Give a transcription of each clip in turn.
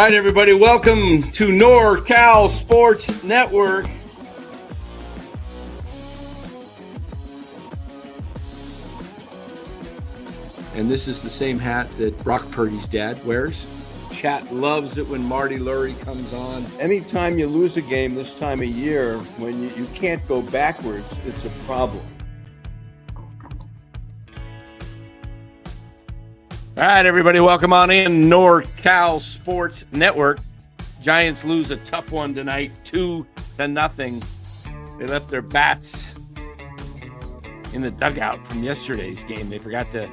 right, everybody, welcome to NorCal Sports Network. And this is the same hat that Brock Purdy's dad wears. Chat loves it when Marty Lurie comes on. Anytime you lose a game this time of year, when you can't go backwards, it's a problem. All right, everybody, welcome on in. NorCal Sports Network. Giants lose a tough one tonight, 2-0. They left their bats in the dugout from yesterday's game. They forgot to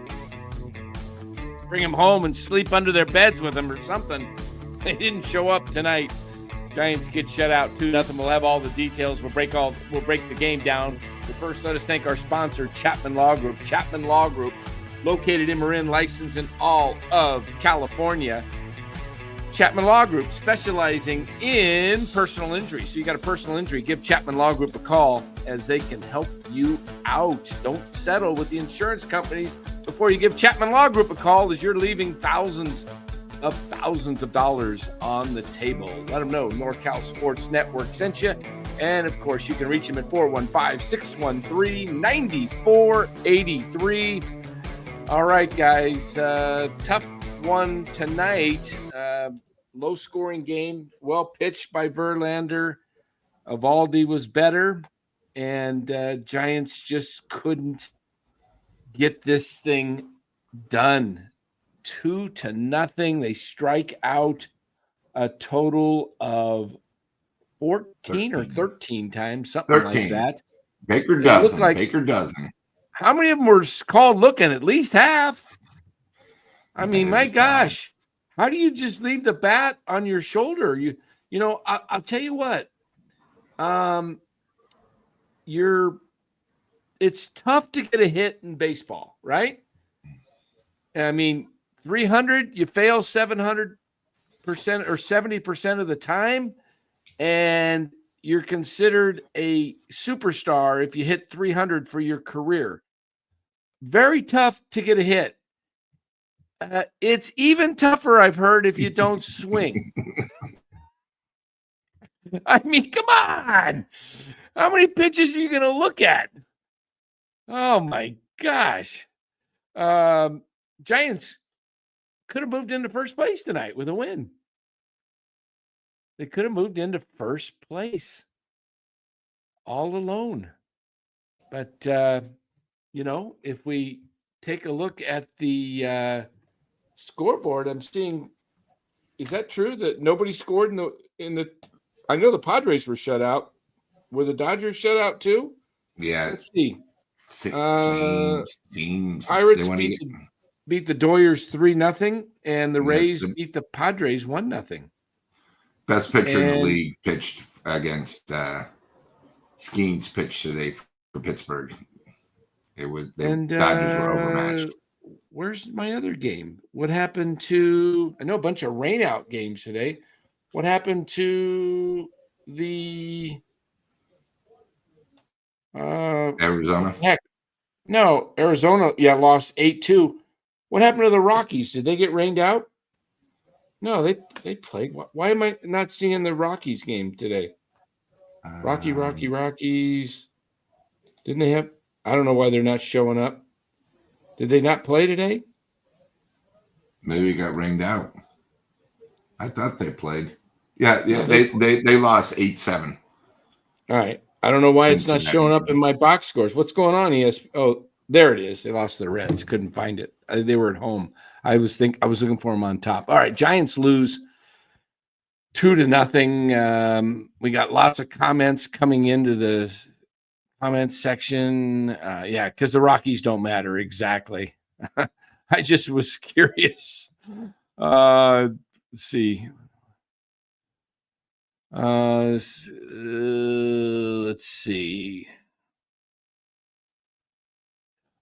bring them home and sleep under their beds with them or something. They didn't show up tonight. Giants get shut out 2-0. We'll have all the details. We'll break the game down. But first, let us thank our sponsor, Chapman Law Group. Chapman Law Group, located in Marin, licensed in all of California. Chapman Law Group, specializing in personal injury. So you got a personal injury, give Chapman Law Group a call as they can help you out. Don't settle with the insurance companies before you give Chapman Law Group a call, as you're leaving thousands of dollars on the table. Let them know NorCal Sports Network sent you. And, of course, you can reach them at 415-613-9483. All right, guys, tough one tonight. Low-scoring game, well pitched by Verlander. Eovaldi was better, and Giants just couldn't get this thing done. 2-0. They strike out a total of 14 or 13 times, something like that. Baker dozen. How many of them were called looking? At least half. I mean, my gosh, how do you just leave the bat on your shoulder? I'll tell you what. It's tough to get a hit in baseball, right? I mean, 300, you fail 700% or 70% of the time, and you're considered a superstar if you hit 300 for your career. Very tough to get a hit. It's even tougher, I've heard, if you don't swing. I mean, come on. How many pitches are you going to look at? Oh, my gosh. Giants could have moved into first place tonight with a win. They could have moved into first place all alone. But, if we take a look at the scoreboard, I'm seeing, is that true that nobody scored in the I know the Padres were shut out. Were the Dodgers shut out too? Yeah. Let's see. Seems Pirates beat the Doyers 3-0, and the Rays beat the Padres 1-0. Best pitcher in the league pitched against Skeens pitched today for Pittsburgh. Dodgers were overmatched. Where's my other game? What happened to? I know a bunch of rainout games today. What happened to the Arizona? Arizona. Yeah, lost 8-2. What happened to the Rockies? Did they get rained out? No, they played. Why am I not seeing the Rockies game today? Rockies. Didn't they have? I don't know why they're not showing up. Did they not play today? Maybe it got rained out. I thought they played. Yeah, they lost 8-7. All right. I don't know why it's not showing up in my box scores. What's going on? Oh, there it is. They lost to the Reds. Couldn't find it. They were at home. I was looking for them on top. All right, Giants lose 2-0. We got lots of comments coming into the comments section. Because the Rockies don't matter exactly. I just was curious. Let's see. Let's see.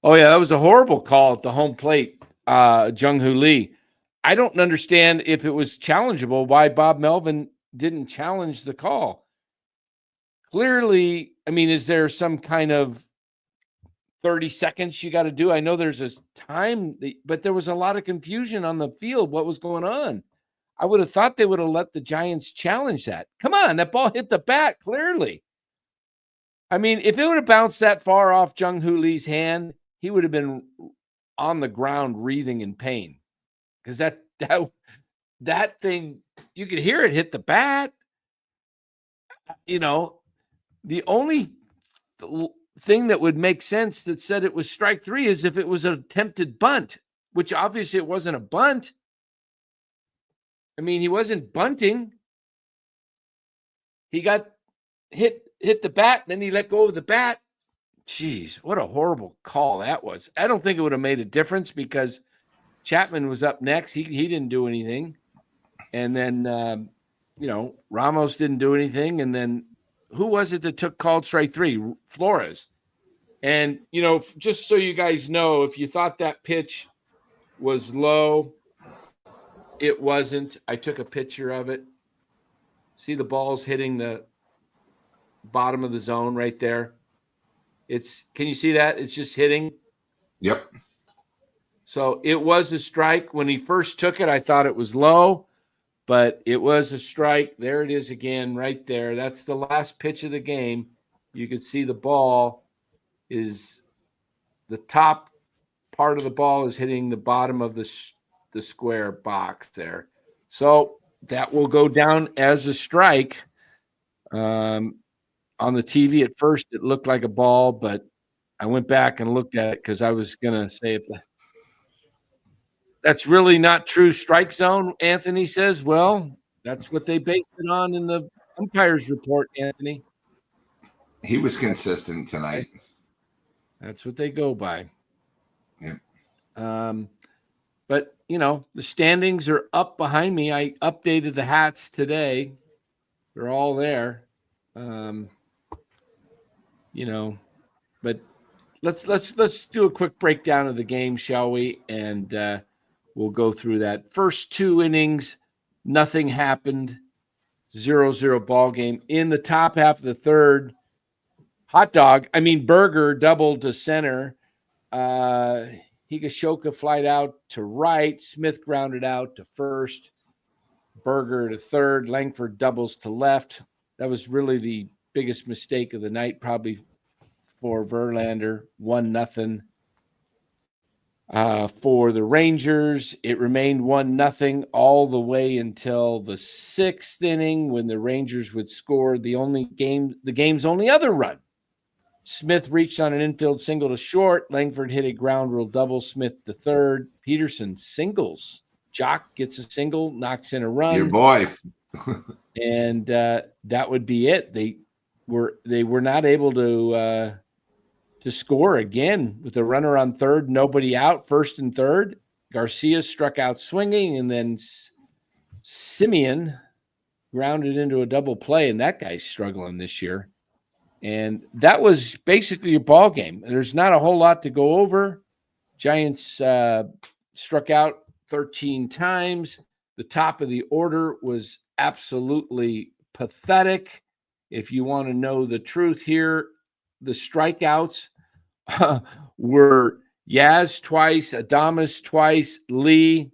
Oh, yeah, that was a horrible call at the home plate, Jung-Hoo Lee. I don't understand if it was challengeable, why Bob Melvin didn't challenge the call. Clearly, I mean, is there some kind of 30 seconds you got to do? I know there's a time, but there was a lot of confusion on the field. What was going on? I would have thought they would have let the Giants challenge that. Come on, that ball hit the bat clearly. I mean, if it would have bounced that far off Jung-Hoo Lee's hand, he would have been on the ground wreathing in pain, because that thing, you could hear it hit the bat. You know, the only thing that would make sense that said it was strike three is if it was an attempted bunt, which obviously it wasn't a bunt. I mean, he wasn't bunting. He got hit the bat, then he let go of the bat. Jeez, what a horrible call that was. I don't think it would have made a difference because Chapman was up next. He didn't do anything. And then, Ramos didn't do anything. And then who was it that called strike three? Flores. And, just so you guys know, if you thought that pitch was low, it wasn't. I took a picture of it. See the ball's hitting the bottom of the zone right there. Can you see that? It's just hitting. Yep. So it was a strike. When he first took it, I thought it was low, but it was a strike. There it is again, right there. That's the last pitch of the game. You could see the ball is the top part of the ball is hitting the bottom of the square box there. So that will go down as a strike. On the TV at first, it looked like a ball, but I went back and looked at it because I was going to say if that's really not true strike zone, Anthony says. Well, that's what they based it on in the umpire's report, Anthony. He was consistent tonight. That's what they go by. Yeah. But, the standings are up behind me. I updated the hats today. They're all there. But let's do a quick breakdown of the game, shall we? And we'll go through that. First two innings, nothing happened. 0-0 ball game. In the top half of the third, Burger doubled to center. Higashioka flied out to right. Smith grounded out to first. Berger to third. Langford doubles to left. That was really the biggest mistake of the night, probably for Verlander. 1-0. For the Rangers, it remained 1-0 all the way until the sixth inning when the Rangers would score the game's only other run. Smith reached on an infield single to short. Langford hit a ground rule double. Smith to third. Peterson singles. Jock gets a single, knocks in a run. Your boy. And that would be it. They were not able to score again with a runner on third, nobody out, first and third. Garcia struck out swinging, and then Simeon grounded into a double play, and that guy's struggling this year. And that was basically your ball game. There's not a whole lot to go over. Giants struck out 13 times. The top of the order was absolutely pathetic. If you want to know the truth here, the strikeouts were Yaz twice, Adames twice, Lee.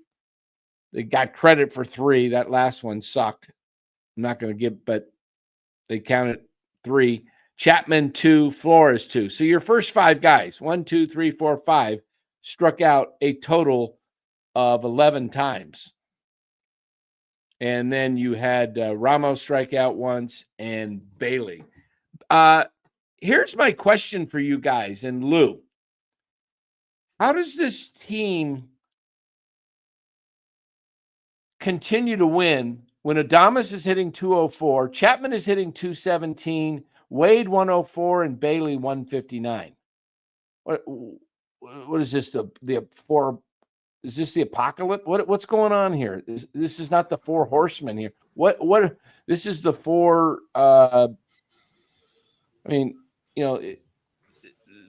They got credit for 3. That last one sucked. I'm not going to give, but they counted 3. Chapman 2, Flores 2. So your first 5 guys, 1, 2, 3, 4, 5, struck out a total of 11 times. And then you had Ramos strike out once and Bailey. Here's my question for you guys and Lou. How does this team continue to win when Adames is hitting 204, Chapman is hitting 217, Wade 104, and Bailey 159? What is this? Is this the apocalypse? What's going on here? This is not the 4 horsemen here. What? This is the 4.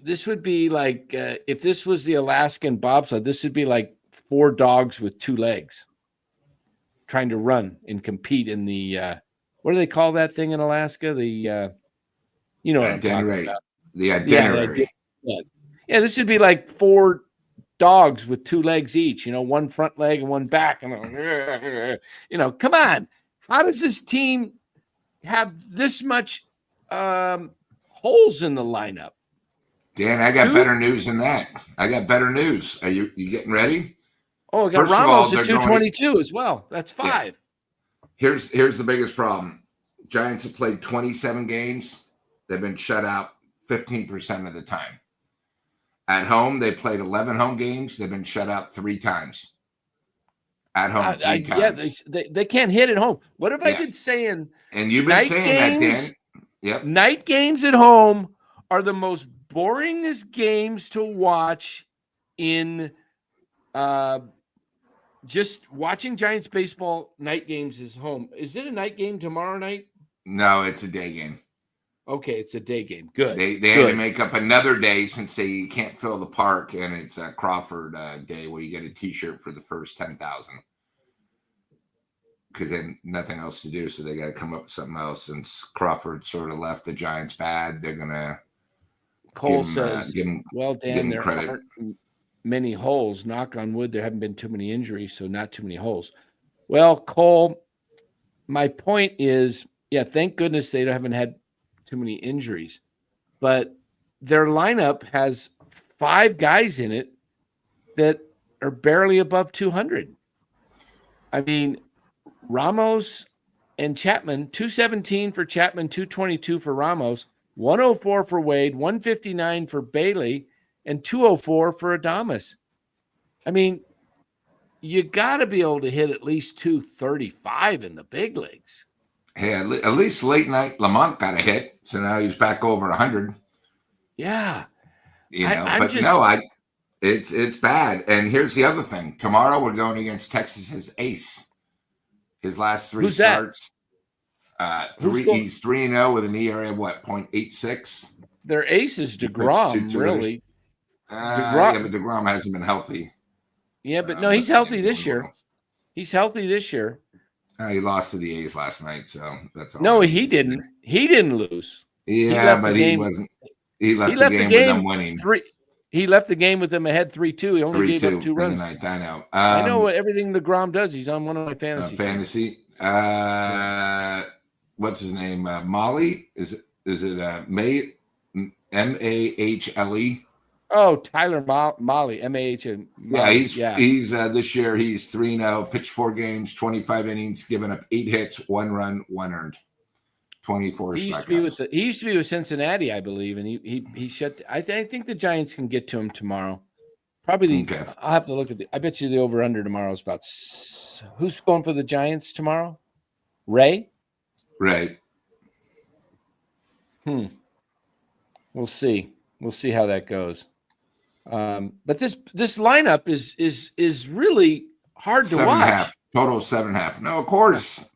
This would be like if this was the Alaskan bobsled. This would be like 4 dogs with 2 legs trying to run and compete in the what do they call that thing in Alaska? The what I'm talking about. The itinerary. Yeah, this would be like 4 dogs with 2 legs each, one front leg and one back. And, come on. How does this team have this much holes in the lineup? Dan, I got better news than that. I got better news. Are you getting ready? Oh, I got Ramos at 222 as well. That's 5. Yeah. Here's the biggest problem. Giants have played 27 games. They've been shut out 15% of the time. At home, they played 11 home games. They've been shut out 3 times. At home, 3 times. Yeah, they can't hit at home. What have I been saying? And you've been saying that, Dan. Yep. Night games at home are the most boringest games to watch in just watching Giants baseball. Night games is home. Is it a night game tomorrow night? No, it's a day game. Okay, it's a day game. Good. They had to make up another day since they can't fill the park, and it's a Crawford day where you get a T-shirt for the first 10,000 because they have nothing else to do, so they got to come up with something else. Since Crawford sort of left the Giants bad, they're gonna. Cole says, "Well, Dan, there aren't many holes. Knock on wood, there haven't been too many injuries, so not too many holes." Well, Cole, my point is, thank goodness they haven't had too many injuries, but their lineup has 5 guys in it that are barely above 200. I mean, Ramos and Chapman, 217 for Chapman, 222 for Ramos, 104 for Wade, 159 for Bailey, and 204 for Adames. I mean, you got to be able to hit at least 235 in the big leagues. Hey, at least late night Lamont got a hit, so now he's back over 100. Yeah, it's bad. And here's the other thing: tomorrow we're going against Texas's ace. His last 3 starts, he's 3-0 with an ERA of 0.86. Their ace is DeGrom, really. But DeGrom hasn't been healthy. Yeah, but no, he's healthy this year. He's healthy this year. He lost to the A's last night, so that's all. No, he didn't. He didn't lose. Yeah, but he wasn't. He left the game with them winning. He left the game with them ahead 3-2. He only gave up 2 runs. I know. I know everything DeGrom does. He's on one of my fantasy. What's his name? Molly? Is it May? Mahle? Oh, Tyler Molly, M-A-H. Yeah, he's this year he's 3-0, pitched 4 games, 25 innings, given up 8 hits, 1 run, 1 earned, 24 strikeouts. He used to be with Cincinnati, I believe, and he shut. I think the Giants can get to him tomorrow. Probably I'll have to look at I bet you the over under tomorrow is about. Who's going for the Giants tomorrow? Ray. Right. We'll see. We'll see how that goes. But this lineup is really hard to watch. Total 7.5. No, of course.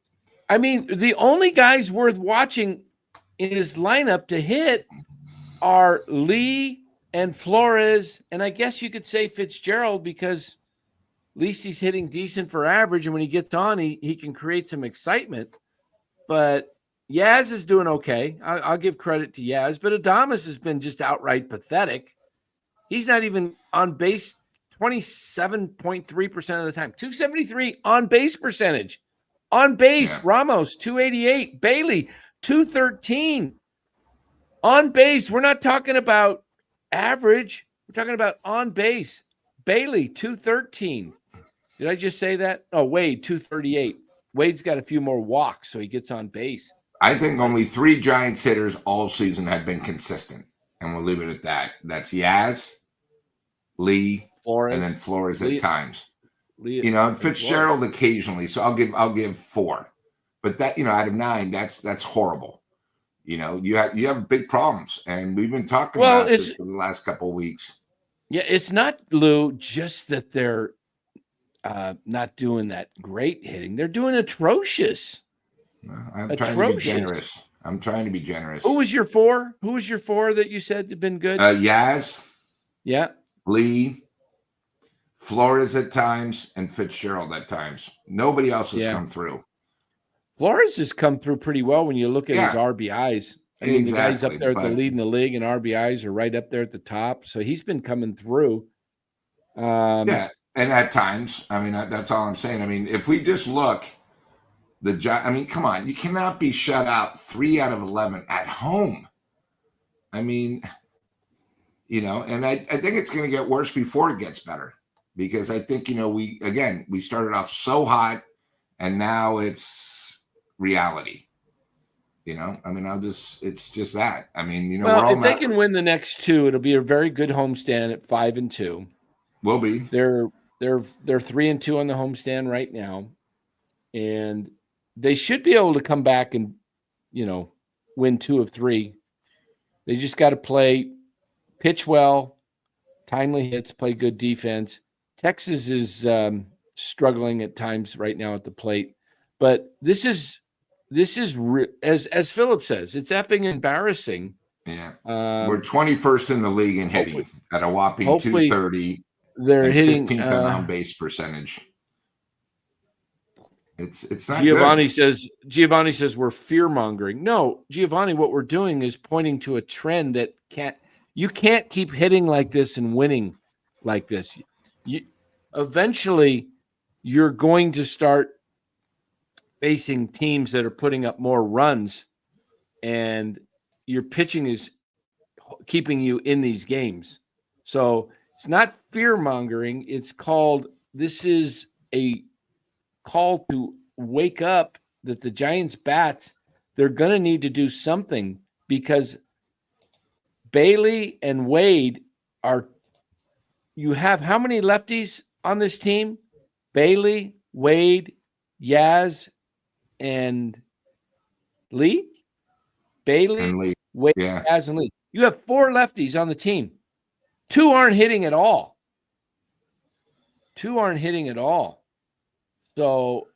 I mean, the only guys worth watching in his lineup to hit are Lee and Flores, and I guess you could say Fitzgerald because at least he's hitting decent for average, and when he gets on, he can create some excitement. But Yaz is doing okay. I'll give credit to Yaz, but Adames has been just outright pathetic. He's not even on base 27.3% of the time. 273 on base percentage. On base, yeah. Ramos, 288. Bailey, 213. On base, we're not talking about average. We're talking about on base. Bailey, 213. Did I just say that? Oh, Wade, 238. Wade's got a few more walks, so he gets on base. I think only 3 Giants hitters all season have been consistent, and we'll leave it at that. That's Yaz, Lee, Flores, and then Flores at times. And Fitzgerald occasionally. So I'll give 4, but that out of 9, that's horrible. You have big problems, and we've been talking about this for the last couple of weeks. Yeah, it's not, Lou, just that they're not doing that great hitting. They're doing atrocious. I'm trying to be generous. Who was your 4? Who was your 4 that you said had been good? Yaz. Yeah. Lee. Flores at times and Fitzgerald at times. Nobody else has come through. Flores has come through pretty well when you look at his RBIs. I mean, the guy's up there at the lead in the league, and RBIs are right up there at the top. So he's been coming through. Yeah, and at times, I mean, that's all I'm saying. I mean, if we just look, I mean, come on, you cannot be shut out 3 out of 11 at home. I mean, and I think it's going to get worse before it gets better, because I think, we started off so hot and now it's reality. I mean, it's just that. I mean, well, if they can win the next 2, it'll be a very good homestand at 5-2. Will be. They're 3-2 on the homestand right now, and they should be able to come back and, win 2 of 3. They just got to pitch well, timely hits, play good defense. Texas is struggling at times right now at the plate, but this is as Philip says, it's effing embarrassing. Yeah, we're 21st in the league in hitting at a whopping 230. They're hitting 15th on base percentage. It's not Giovanni good. Giovanni says we're fear mongering. No, Giovanni, what we're doing is pointing to a trend that you can't keep hitting like this and winning like this. Eventually you're going to start facing teams that are putting up more runs, and your pitching is keeping you in these games. So it's not fear mongering. This is a call to wake up that the Giants bats, they're going to need to do something, because Bailey and Wade you have how many lefties on this team? Bailey, Wade, Yaz, and Lee? Bailey, and Lee. Wade, yeah. Yaz, and Lee. You have 4 lefties on the team. 2 aren't hitting at all. So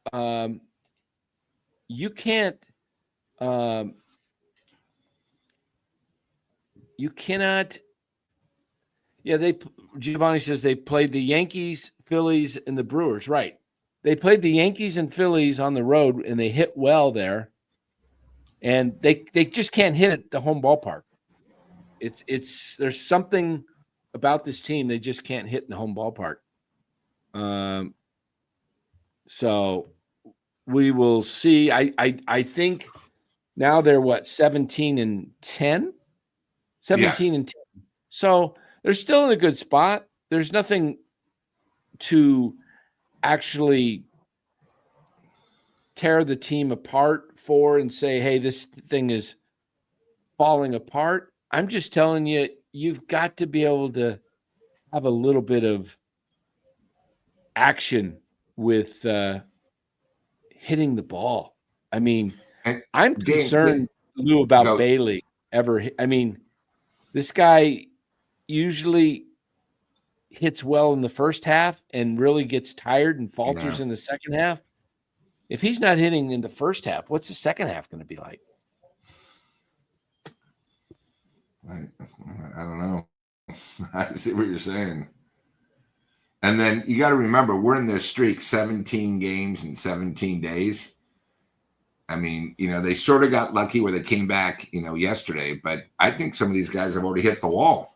you can't you cannot. Yeah, Giovanni says they played the Yankees, Phillies, and the Brewers. Right. They played the Yankees and Phillies on the road, and they hit well there. And they just can't hit at the home ballpark. There's something about this team, they just can't hit in the home ballpark. So we will see. I think now they're 17-10? 17-10. So they're still in a good spot. There's nothing to actually tear the team apart for and say, hey, this thing is falling apart. I'm just telling you, you've got to be able to have a little bit of action with hitting the ball. I mean, I'm concerned, Lou, about Bailey I mean, this guy usually hits well in the first half and really gets tired and falters in the second half. If he's not hitting in the first half, what's the second half going to be like? I don't know. I see what you're saying. And then you got to remember, we're in this streak, 17 games in 17 days. I mean, they sort of got lucky where they came back, yesterday, but I think some of these guys have already hit the wall.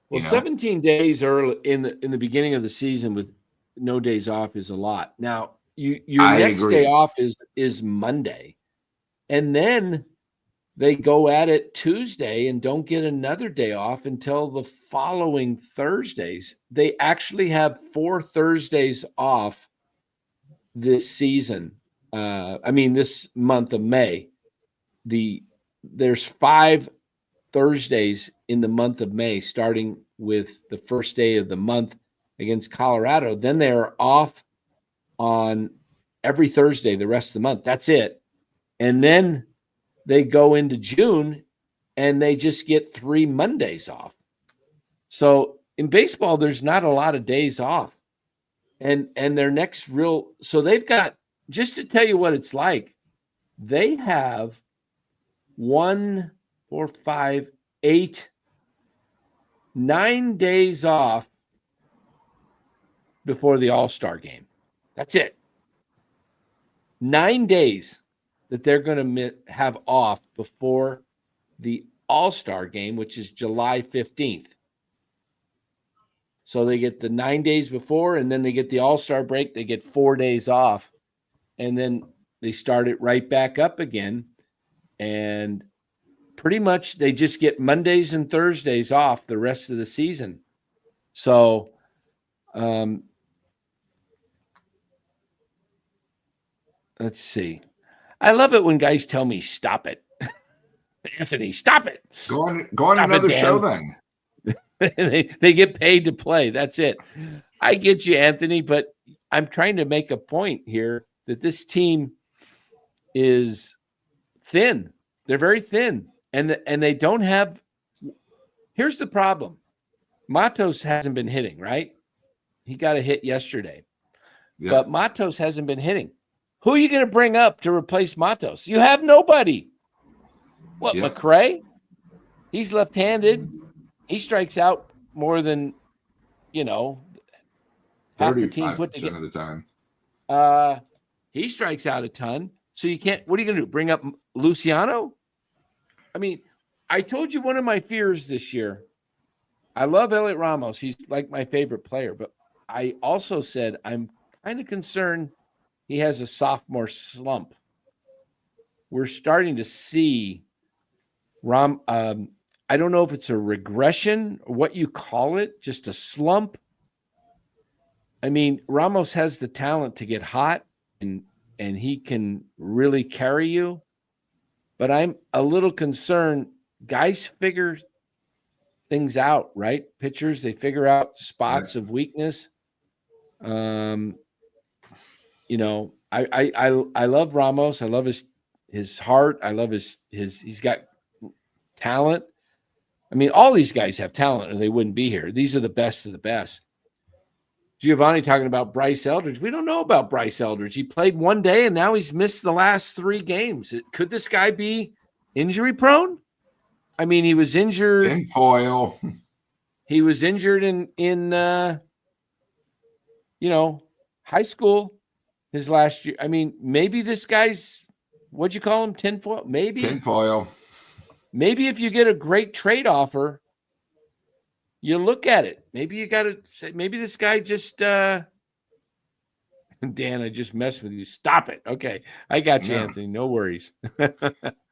Well, 17 days early in the beginning of the season with no days off is a lot. Now, your next day off is Monday, and then they go at it Tuesday and don't get another day off until the following Thursdays. They actually have 4 Thursdays off this season. This month of May. There's 5 Thursdays in the month of May, starting with the first day of the month against Colorado. Then they're off on every Thursday the rest of the month. That's it. And then they go into June and they just get 3 Mondays off. So in baseball, there's not a lot of days off. And their next so they've got, just to tell you what it's like, they have 1, 4, 5, 8, 9 days off before the All-Star game. That's it. 9 days that they're going to have off before the All-Star game, which is July 15th. So they get the 9 days before, and then they get the All-Star break. They get 4 days off, and then they start it right back up again. And pretty much they just get Mondays and Thursdays off the rest of the season. So let's see. I love it when guys tell me, stop it. Anthony, stop it. Go on another show then. they get paid to play. That's it. I get you, Anthony, but I'm trying to make a point here that this team is thin. They're very thin, and they don't have. Here's the problem: Matos hasn't been hitting, right? He got a hit yesterday, but Matos hasn't been hitting. Who are you going to bring up to replace Matos? You have nobody. What, McRae? He's left-handed. He strikes out more than, half the team put together. Of the time. He strikes out a ton. So you can't – what are you going to do, bring up Luciano? I mean, I told you one of my fears this year. I love Elliot Ramos. He's like my favorite player. But I also said I'm kind of concerned he has a sophomore slump. We're starting to see I don't know if it's a regression or what you call it, just a slump. I mean, Ramos has the talent to get hot and he can really carry you. But I'm a little concerned. Guys figure things out, right? Pitchers, they figure out spots of weakness. I love Ramos. I love his heart. I love his he's got talent. I mean, all these guys have talent or they wouldn't be here. These are the best of the best. Giovanni talking about Bryce Eldridge. We don't know about Bryce Eldridge. He played one day and now he's missed the last 3 games. Could this guy be injury prone? I mean, he was injured. Tinfoil. He was injured in high school his last year. I mean, maybe this guy's, what'd you call him? Tinfoil? Maybe. Tinfoil. Maybe if you get a great trade offer, you look at it. Maybe you got to say, maybe this guy just, Dan, I just messed with you. Stop it. Okay. I got you, Anthony. No worries.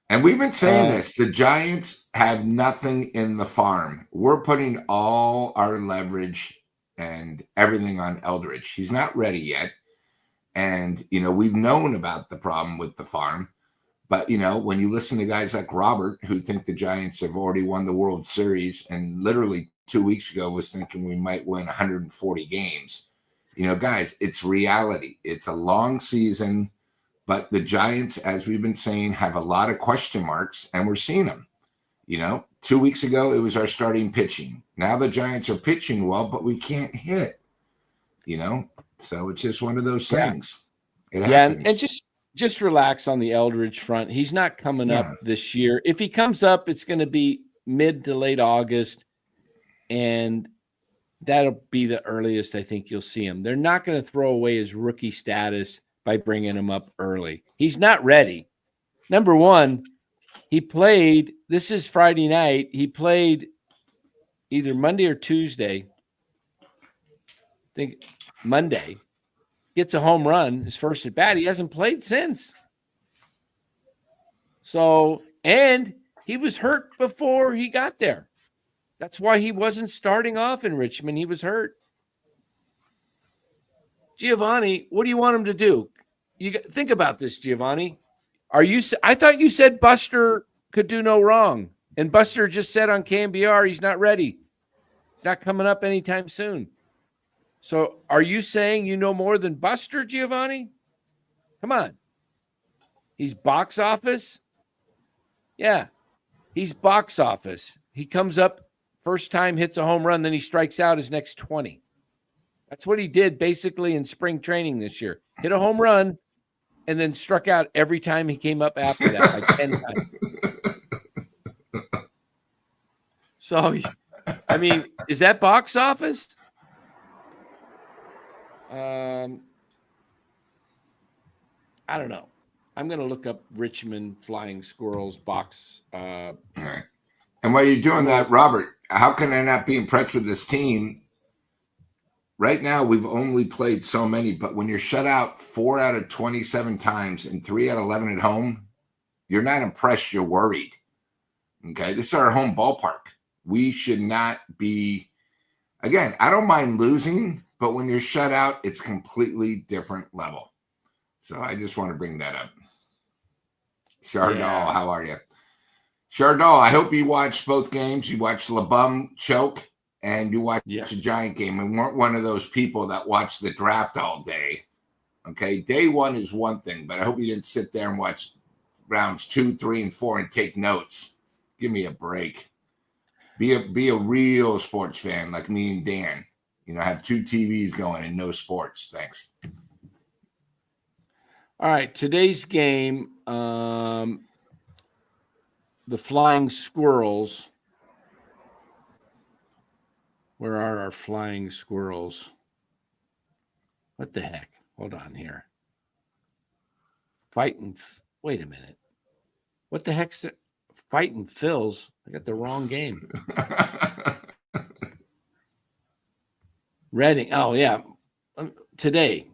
And we've been saying this. The Giants have nothing in the farm. We're putting all our leverage and everything on Eldridge. He's not ready yet. And, we've known about the problem with the farm. But, when you listen to guys like Robert, who think the Giants have already won the World Series and literally 2 weeks ago was thinking we might win 140 games, guys, it's reality. It's a long season, but the Giants, as we've been saying, have a lot of question marks, and we're seeing them. 2 weeks ago, it was our starting pitching. Now the Giants are pitching well, but we can't hit, So it's just one of those things. It happens. And just relax on the Eldridge front. He's not coming up this year. If he comes up, it's going to be mid to late August, and that'll be the earliest I think you'll see him. They're not going to throw away his rookie status by bringing him up early. He's not ready. Number one, he played, this is Friday night, he played either Monday or Tuesday. I think Monday. Gets a home run, his first at bat. He hasn't played since. So, and he was hurt before he got there. That's why he wasn't starting off in Richmond. He was hurt. Giovanni, what do you want him to do? Think about this, Giovanni. I thought you said Buster could do no wrong. And Buster just said on KMBR he's not ready. He's not coming up anytime soon. So are you saying you know more than Buster, Giovanni? Come on. He's box office? Yeah, he's box office. He comes up, first time, hits a home run, then he strikes out his next 20. That's what he did basically in spring training this year. Hit a home run and then struck out every time he came up after that, like 10 times. So, I mean, is that box office? I don't know. I'm going to look up Richmond Flying Squirrels box. All right. And while you're doing that, Robert, how can I not be impressed with this team? right now we've only played so many, but when you're shut out 4 out of 27 times and 3 out of 11 at home, you're not impressed. You're worried. Okay. This is our home ballpark. We should not be, again, I don't mind losing, but when you're shut out, it's completely different level. So I just want to bring that up. Chardol, how are you? Chardol, I hope you watched both games. You watched LeBum choke and you watched a Giant game and weren't one of those people that watch the draft all day. Okay. Day one is one thing, but I hope you didn't sit there and watch rounds 2, 3, and 4 and take notes. Give me a break. Be a real sports fan like me and Dan. Have 2 TVs going and no sports. Thanks. All right. Today's game, the Flying Squirrels. Where are our Flying Squirrels? What the heck? Hold on here. Wait a minute. What the heck's Fighting Phil's? I got the wrong game. Reading. Oh, yeah. Today.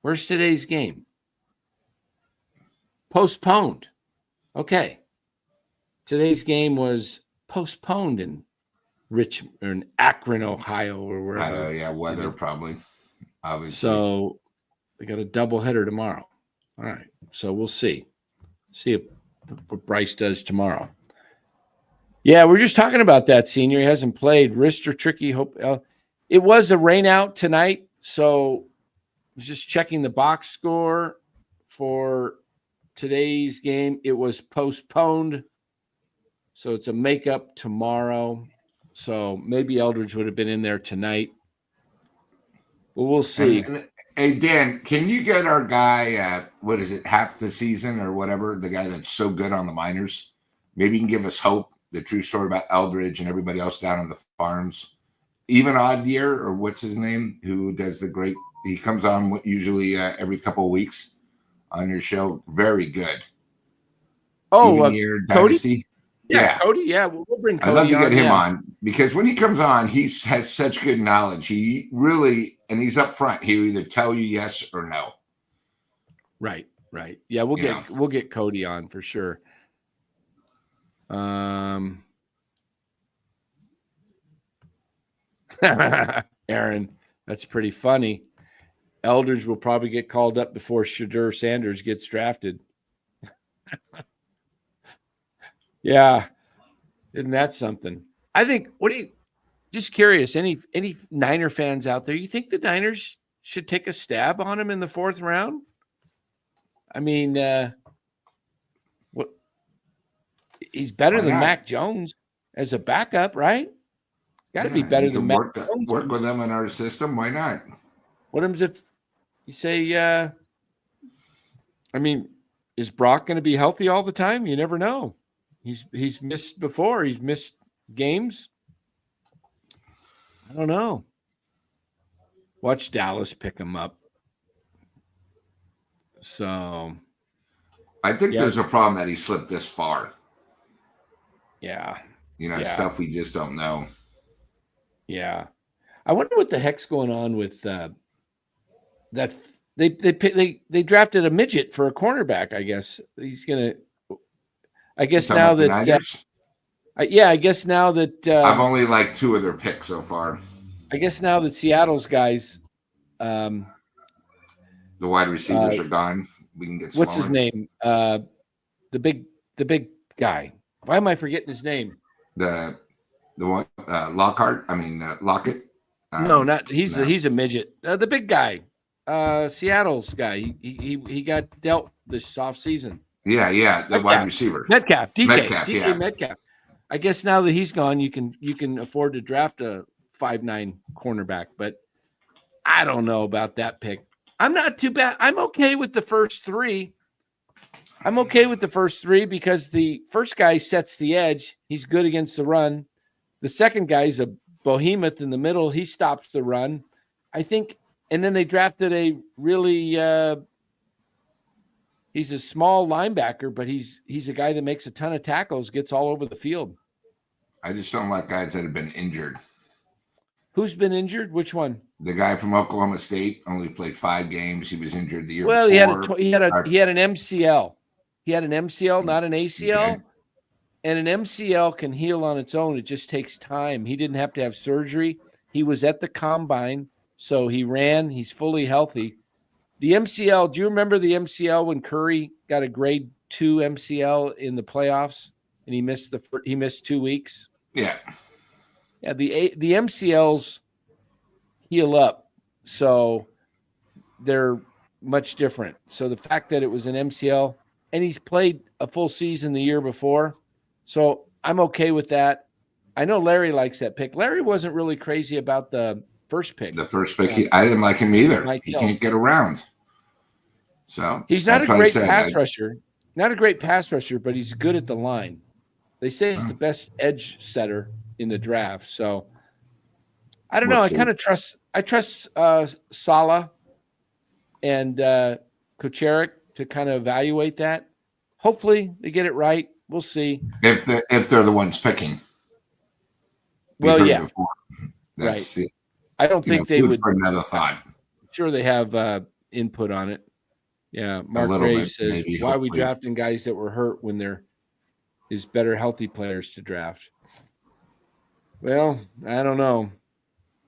Where's today's game? Postponed. Okay. Today's game was postponed in Akron, Ohio, or wherever. Weather probably. Obviously. So they got a doubleheader tomorrow. All right. So we'll see. See what Bryce does tomorrow. Yeah, we're just talking about that, Senior. He hasn't played. Wrist or tricky. Hope it was a rain out tonight, so I was just checking the box score for today's game. It was postponed, so it's a makeup tomorrow. So maybe Eldridge would have been in there tonight. Well, we'll see. Hey, Dan, can you get our guy, what is it, half the season or whatever, the guy that's so good on the minors? Maybe you can give us hope, the true story about Eldridge and everybody else down on the farms. Even Odd Year, or what's his name, who does he comes on usually every couple of weeks on your show. Very good. Oh, Year Cody? Dynasty. Yeah, Cody. Yeah, we'll bring Cody on. I'd love to get him on because when he comes on, he has such good knowledge. He really, and he's up front. He'll either tell you yes or no. Right. Yeah, we'll get Cody on for sure. Aaron, that's pretty funny. Eldridge will probably get called up before Shadur Sanders gets drafted. Yeah. Isn't that something? I think, just curious, any Niner fans out there, you think the Niners should take a stab on him in the 4th round? I mean, he's better than Mac Jones as a backup, right? Got to be better than Mac Jones. Work with them in our system. Why not? What happens if you say, I mean, is Brock going to be healthy all the time? You never know. He's missed before. He's missed games. I don't know. Watch Dallas pick him up. So I think there's a problem that he slipped this far. Yeah. Stuff we just don't know. Yeah. I wonder what the heck's going on with that. They drafted a midget for a cornerback, I guess. He's going to, I guess now that, I guess now that I've only liked 2 of their picks so far. I guess now that Seattle's guys, the wide receivers are gone. We can get. What's his name? The big guy. Why am I forgetting his name? The one Lockhart. I mean Lockett. No, not he's a midget. The big guy, Seattle's guy. He got dealt this offseason. Yeah, the wide receiver. Metcalf, DK Metcalf. I guess now that he's gone, you can afford to draft a 5'9" cornerback, but I don't know about that pick. I'm not too bad. I'm okay with the first 3. Because the first guy sets the edge. He's good against the run. The second guy's a behemoth in the middle. He stops the run. I think, and then they drafted a really he's a small linebacker, but he's a guy that makes a ton of tackles, gets all over the field. I just don't like guys that have been injured. Who's been injured? Which one? The guy from Oklahoma State only played 5 games. He was injured the year before. Well, he had an MCL. He had an MCL, not an ACL. Okay. And an MCL can heal on its own. It just takes time. He didn't have to have surgery. He was at the combine, so he ran. He's fully healthy. The MCL, do you remember the MCL when Curry got a grade 2 MCL in the playoffs and he missed 2 weeks? Yeah. Yeah, the MCLs heal up, so they're much different. So the fact that it was an MCL and he's played a full season the year before, so I'm okay with that. I know Larry likes that pick. Larry wasn't really crazy about the first pick. The first pick, I didn't like him either. He can't get around. So he's not a great pass rusher. Not a great pass rusher, but he's good at the line. They say he's the best edge setter in the draft. So I don't know. I kind of trust. I trust Saleh and Kucherik to kind of evaluate that. Hopefully they get it right. We'll see. If they're the ones picking. Well, yeah. That's right. I don't think they would. For another thought. I'm sure they have input on it. Yeah. Mark Graves says, why are we drafting guys that were hurt when there is better healthy players to draft? Well, I don't know.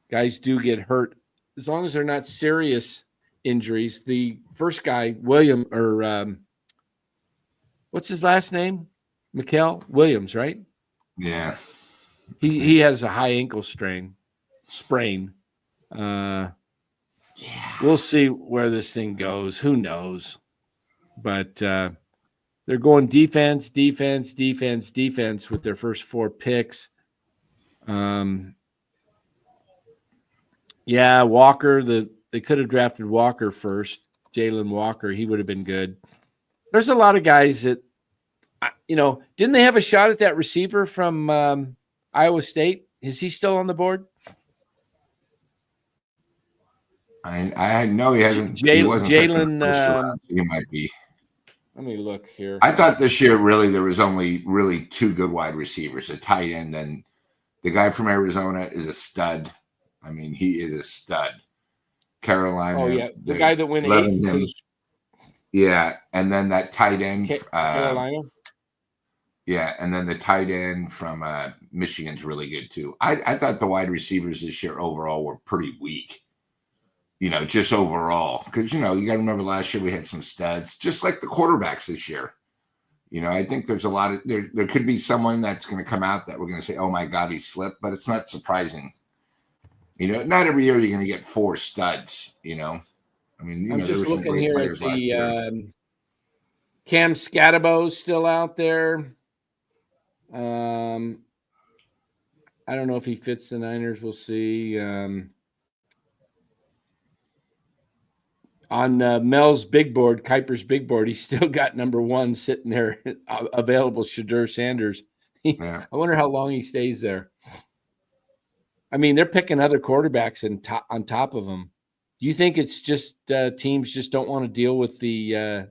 Guys do get hurt as long as they're not serious injuries. The first guy, William, or what's his last name? Mikal Williams, right? Yeah. He has a high ankle sprain. We'll see where this thing goes. Who knows? But they're going defense with their first 4 picks. Yeah, Walker. They could have drafted Walker first. Jalen Walker. He would have been good. There's a lot of guys that, didn't they have a shot at that receiver from Iowa State? Is he still on the board? I know he hasn't. Jalen. He might be. Let me look here. I thought this year there was only really 2 good wide receivers, a tight end, and the guy from Arizona is a stud. I mean, he is a stud. Carolina. Oh yeah, the guy that went 8. Yeah, and then that tight end. Carolina. Yeah, and then the tight end from Michigan's really good too. I thought the wide receivers this year overall were pretty weak. Just overall. Because, you got to remember last year we had some studs, just like the quarterbacks this year. I think there's a lot of, there could be someone that's going to come out that we're going to say, oh my God, he slipped, but it's not surprising. Not every year you're going to get 4 studs, I mean, I'm just looking here at the Cam Scatterbo's still out there. I don't know if he fits the Niners. We'll see. On Mel's big board, Kuiper's big board, he's still got number 1 sitting there available, Shadur Sanders. Yeah. I wonder how long he stays there. I mean, they're picking other quarterbacks on top of him. Do you think it's just teams just don't want to deal with the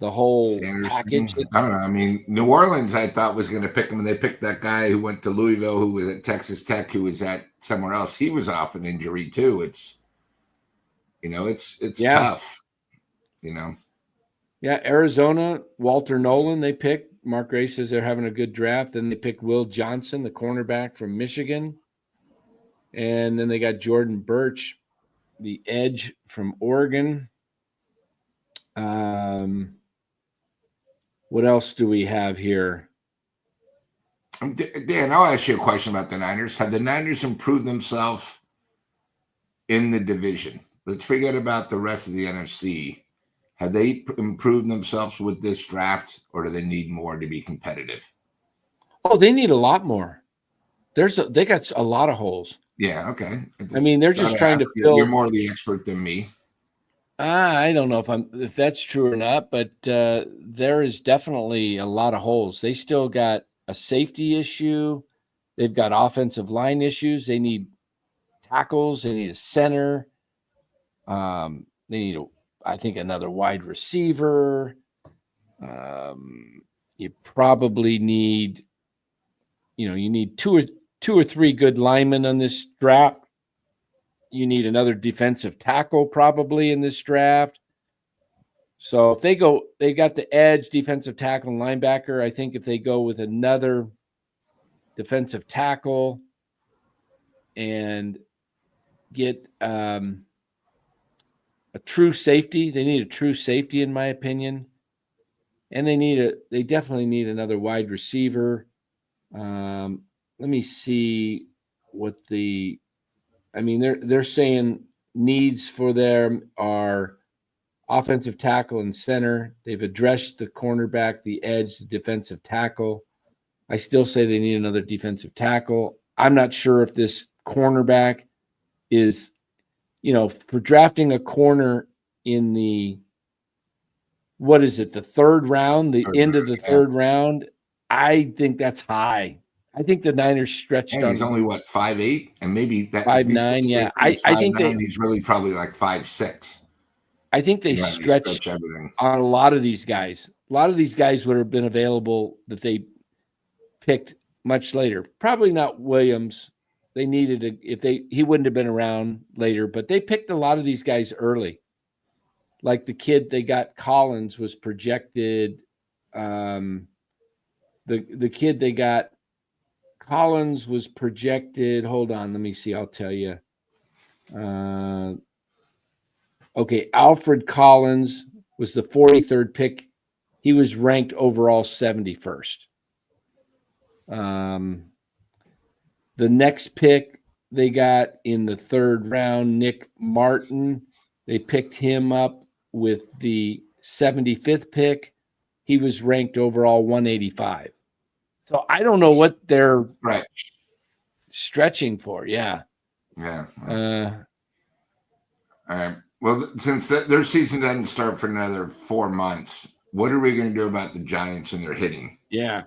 whole Sanders package? I don't know. I mean, New Orleans, I thought was going to pick him, and they picked that guy who went to Louisville, who was at Texas Tech, who was at somewhere else. He was off an injury too. It's tough. Yeah, Arizona, Walter Nolan, they picked. Mark Gray says they're having a good draft. Then they picked Will Johnson, the cornerback from Michigan. And then they got Jordan Birch, the edge from Oregon. What else do we have here? Dan, I'll ask you a question about the Niners. Have the Niners improved themselves in the division? Let's forget about the rest of the NFC. Have they improved themselves with this draft, or do they need more to be competitive? Oh, they need a lot more. They got a lot of holes. Yeah, okay. I mean, they're just trying to fill. You're more the expert than me. I don't know if that's true or not, but there is definitely a lot of holes. They still got a safety issue. They've got offensive line issues. They need tackles. They need a center. They need, I think, another wide receiver. You probably need, you need two or three good linemen on this draft. you need another defensive tackle probably in this draft. So if they got the edge, defensive tackle, and linebacker. I think if they go with another defensive tackle and get a true safety, they need a true safety, in my opinion. And they definitely need another wide receiver. Let me see what they're saying needs for them are offensive tackle and center. They've addressed the cornerback, the edge, the defensive tackle. I still say they need another defensive tackle. I'm not sure if this cornerback is, for drafting a corner in the, the third round, the end of the third round. I think that's high. I think the Niners stretched on. He's only 5'8", and maybe that 5'9". Yeah, I think he's really probably like 5'6". I think they stretched everything on a lot of these guys. A lot of these guys would have been available that they picked much later. Probably not Williams. They needed he wouldn't have been around later, but they picked a lot of these guys early. Like the kid they got, Collins, was projected. The kid they got, Collins, was projected. Hold on, let me see. I'll tell you. Okay, Alfred Collins was the 43rd pick. He was ranked overall 71st. The next pick they got in the third round, Nick Martin. They picked him up with the 75th pick. He was ranked overall 185. So I don't know what they're stretching for. Yeah. Yeah. All right. Well, since their season doesn't start for another 4 months, what are we going to do about the Giants and their hitting? Yeah.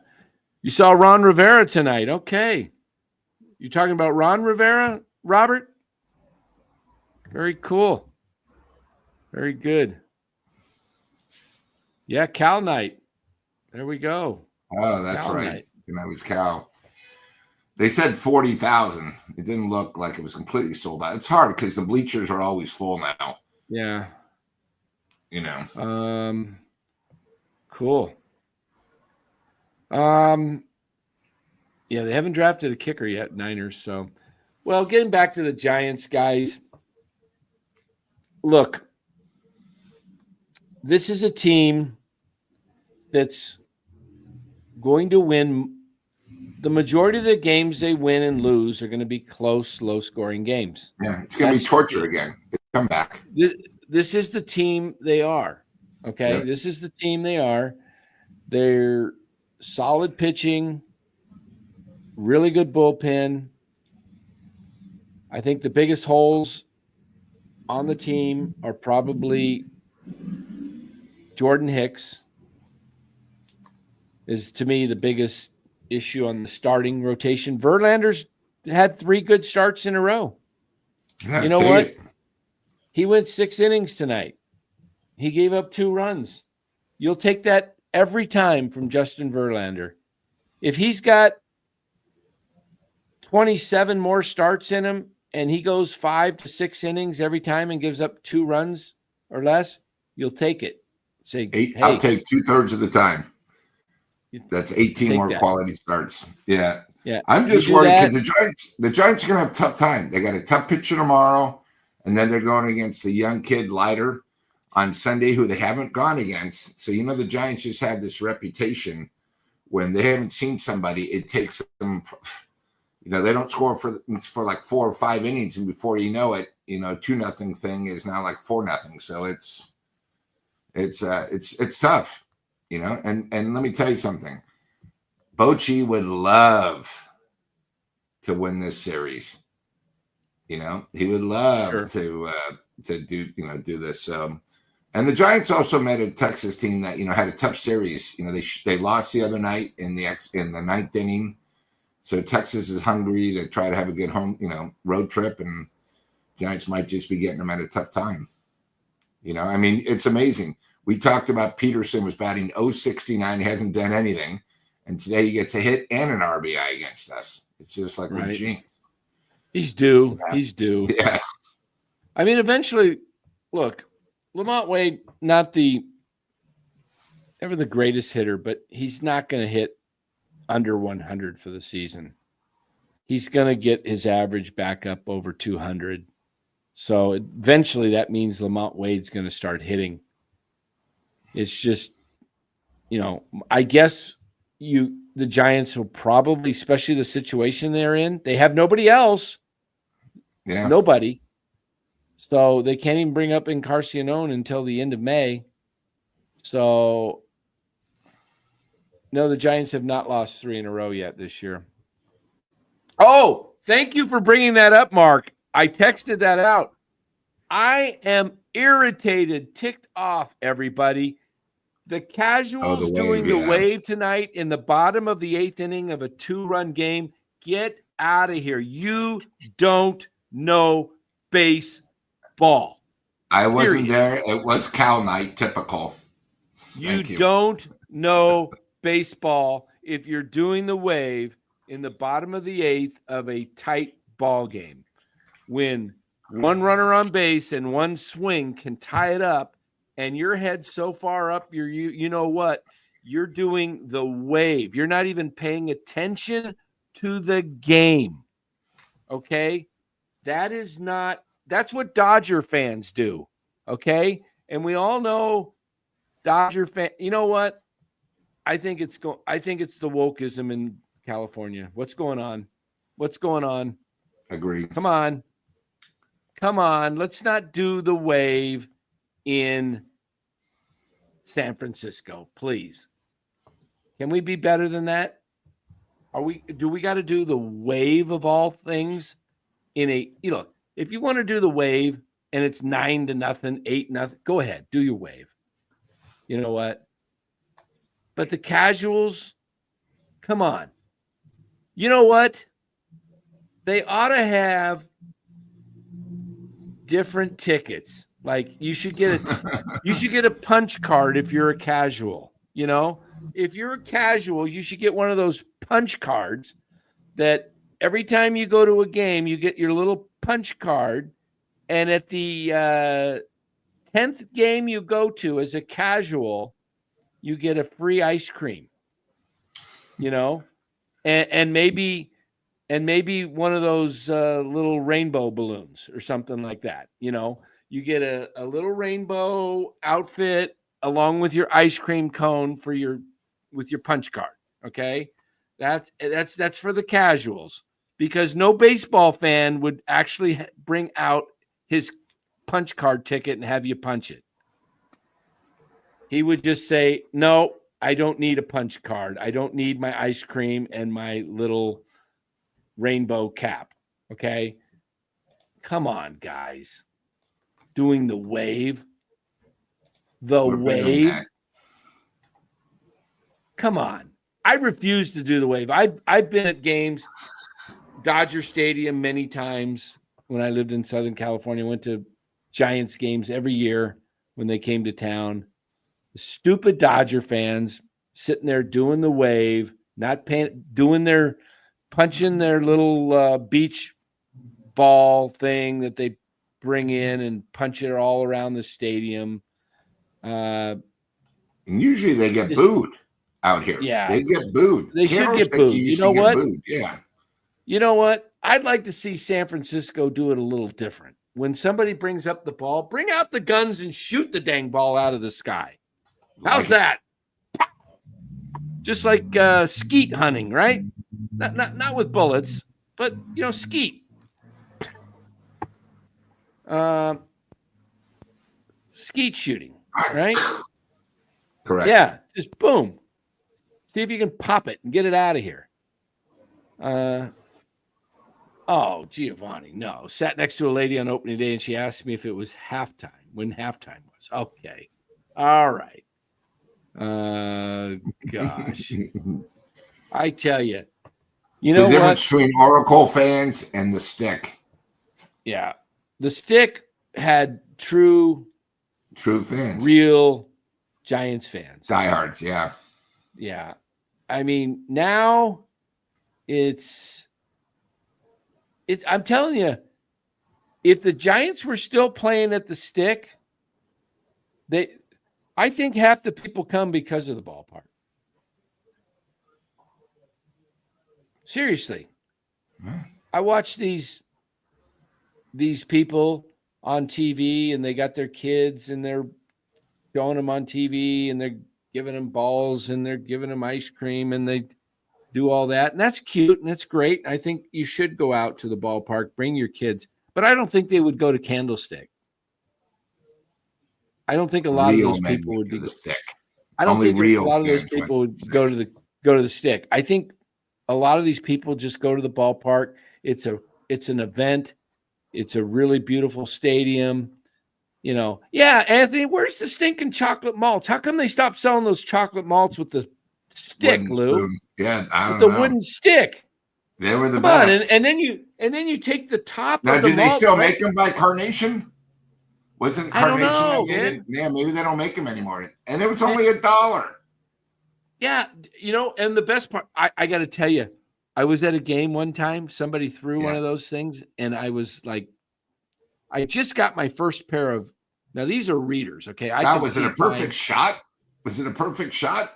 You saw Ron Rivera tonight. Okay. You talking about Ron Rivera, Robert? Very cool. Very good. Yeah, Cal night. There we go. Oh, that's Cal right. Night. That was Cal. They said 40,000. It didn't look like it was completely sold out. It's hard because the bleachers are always full now. Yeah. Cool. Yeah, they haven't drafted a kicker yet, Niners. So, well, getting back to the Giants, guys. Look, this is a team that's going to win. The majority of the games they win and lose are going to be close, low-scoring games. Yeah, it's going to be torture again. Come back. This is the team they are, okay? Yep. This is the team they are. They're solid pitching, really good bullpen. I think the biggest holes on the team are probably Jordan Hicks is, to me, the biggest issue on the starting rotation. Verlander's had 3 good starts in a row. Yeah, you know what? He went 6 innings tonight. He gave up 2 runs. You'll take that every time from Justin Verlander. If he's got 27 more starts in him and he goes 5 to 6 innings every time and gives up 2 runs or less, you'll take it. Say, hey, I'll take 2/3 of the time. That's 18 more quality starts. Yeah. Yeah. I'm just worried because the Giants are going to have a tough time. They got a tough pitcher tomorrow, and then they're going against the young kid Leiter on Sunday, who they haven't gone against. So, the Giants just had this reputation when they haven't seen somebody, it takes them, they don't score for like 4 or 5 innings, and before you know it, 2-0 thing is now like 4-0. So it's tough. And let me tell you something. Bochy would love to win this series. He would love to do this. And the Giants also met a Texas team that had a tough series. They lost the other night in the 9th inning. So Texas is hungry to try to have a good home road trip, and Giants might just be getting them at a tough time. It's amazing. We talked about Peterson was batting .069. He hasn't done anything. And today he gets a hit and an RBI against us. It's just like, right. He's due. Yeah. He's due. Yeah. I mean, eventually, look, Lamont Wade, never the greatest hitter, but he's not going to hit under 100 for the season. He's going to get his average back up over 200. So eventually that means Lamont Wade's going to start hitting. It's just, I guess the Giants will probably, especially the situation they're in, they have nobody else. Yeah. Nobody. So they can't even bring up Encarnacion until the end of May. So, no, the Giants have not lost 3 in a row yet this year. Oh, thank you for bringing that up, Mark. I texted that out. I am irritated, ticked off, everybody. The Casuals doing the wave tonight in the bottom of the 8th inning of a 2-run game. Get out of here. You don't know baseball. I wasn't there. It was Cal night, typical. You don't know baseball if you're doing the wave in the bottom of the 8th of a tight ball game. When one runner on base and one swing can tie it up, and your head's so far up, you know what? You're doing the wave. You're not even paying attention to the game. Okay? That's what Dodger fans do. Okay? And we all know Dodger fan. You know what? I think it's the wokeism in California. What's going on? Agree. Come on. Let's not do the wave in San Francisco, please. Can we be better than that? Do we got to do the wave of all things if you want to do the wave and it's 9-0, 8-0, go ahead, do your wave. You know what? But the Casuals, come on. You know what? They ought to have different tickets. Like you should get a punch card if you're a casual. If you're a casual, you should get one of those punch cards that every time you go to a game, you get your little punch card, and at the 10th game you go to as a casual, you get a free ice cream. And maybe one of those little rainbow balloons or something like that. You get a little rainbow outfit along with your ice cream cone with your punch card. Okay, that's for the casuals, because no baseball fan would actually bring out his punch card ticket and have you punch it. He would just say, "No, I don't need a punch card. I don't need my ice cream and my little rainbow cap." Okay, come on, guys. Doing the wave. Come on. I refuse to do the wave. I've been at games, Dodger Stadium many times when I lived in Southern California. Went to Giants games every year when they came to town. The stupid Dodger fans sitting there doing the wave, not paying, punching their little beach ball thing that they bring in and punch it all around the stadium. And usually they get booed out here. Yeah. They get booed. They should get booed. You know what? Yeah. You know what? I'd like to see San Francisco do it a little different. When somebody brings up the ball, bring out the guns and shoot the dang ball out of the sky. How's that? Just like skeet hunting, right? Not with bullets, but skeet. Skeet shooting, right? Correct. Yeah, just boom. See if you can pop it and get it out of here. Oh, Giovanni, no. Sat next to a lady on opening day, and she asked me if it was halftime, when halftime was. Okay. All right. Gosh. I tell you. You know what? The difference between Oracle fans and the Stick. Yeah. The Stick had true fans. Real Giants fans. Diehards, yeah. Yeah. I mean, now it's I'm telling you, if the Giants were still playing at the Stick, I think half the people come because of the ballpark. Seriously. I watch these people on TV, and they got their kids, and they're showing them on TV, and they're giving them balls, and they're giving them ice cream, and they do all that. And that's cute, and that's great. I think you should go out to the ballpark, bring your kids. But I don't think they would go to Candlestick. I don't think a lot of those people would be the Stick. I don't think a lot of those people would go to the Stick. I think a lot of these people just go to the ballpark. It's an event. It's a really beautiful stadium. Yeah, Anthony, where's the stinking chocolate malts? How come they stopped selling those chocolate malts with the stick, Lou? Yeah, I don't know. With the wooden stick. They were the best. And then you take the top now, of the do they still make them by Carnation? Wasn't Carnation? I don't know, man. Yeah, maybe they don't make them anymore. And it was only $1. Yeah, and the best part, I got to tell you, I was at a game one time. Somebody threw one of those things, and I was like, I just got my first pair of. Now these are readers, okay? Was it a perfect shot? Was it a perfect shot?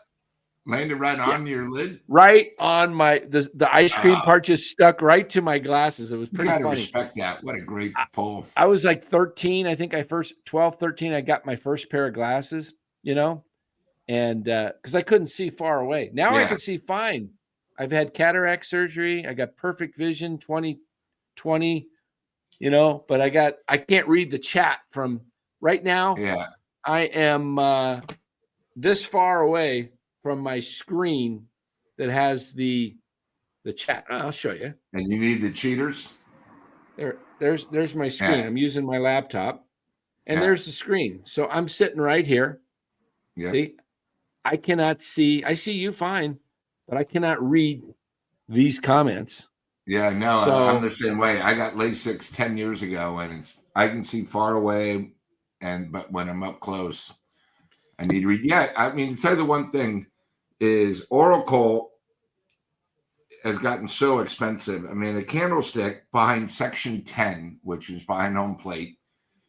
Landed right on your lid, right on the ice cream part just stuck right to my glasses. It was pretty funny. Respect that. What a great pull. I was like 13. I think 12, 13. I got my first pair of glasses, and because I couldn't see far away. Now I can see fine. I've had cataract surgery. I got perfect vision, 20/20, but I can't read the chat from right now. Yeah. I am this far away from my screen that has the chat. I'll show you. And you need the cheaters? There's my screen. I'm using my laptop. And there's the screen. So I'm sitting right here. Yeah. See? I cannot see. I see you fine, but I cannot read these comments. Yeah, no, I'm the same way. I got LASIK 10 years ago, and I can see far away, but when I'm up close, I need to read. Yeah, I mean, to tell you the one thing is Oracle has gotten so expensive. I mean, a candlestick behind section 10, which is behind home plate.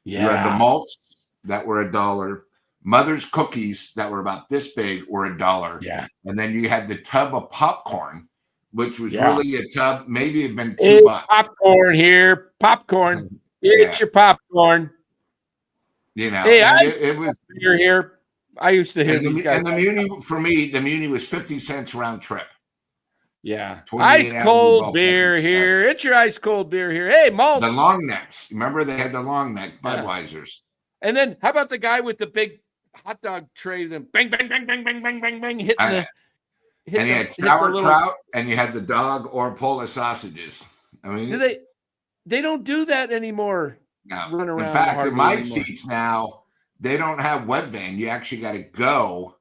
Yeah. You had the malts that were $1. Mother's cookies that were about this big were $1. Yeah. And then you had the tub of popcorn, which was really a tub, maybe it'd been $2. Popcorn here. Popcorn. It's your popcorn. Hey, it was here. I used to hear these guys. And the Muni, for me, the Muni was 50 cents round trip. Yeah. Ice cold beer here. It's your ice cold beer here. Hey, malts. The long necks. Remember they had the long neck Budweisers. And then how about the guy with the big hot dog tray? Then bang, bang, bang, bang, bang, bang, bang, bang, and you had sauerkraut, and you had the dog or Polish sausages. I mean, they don't do that anymore. No. In fact, in my seats now, they don't have web van. You actually got to go,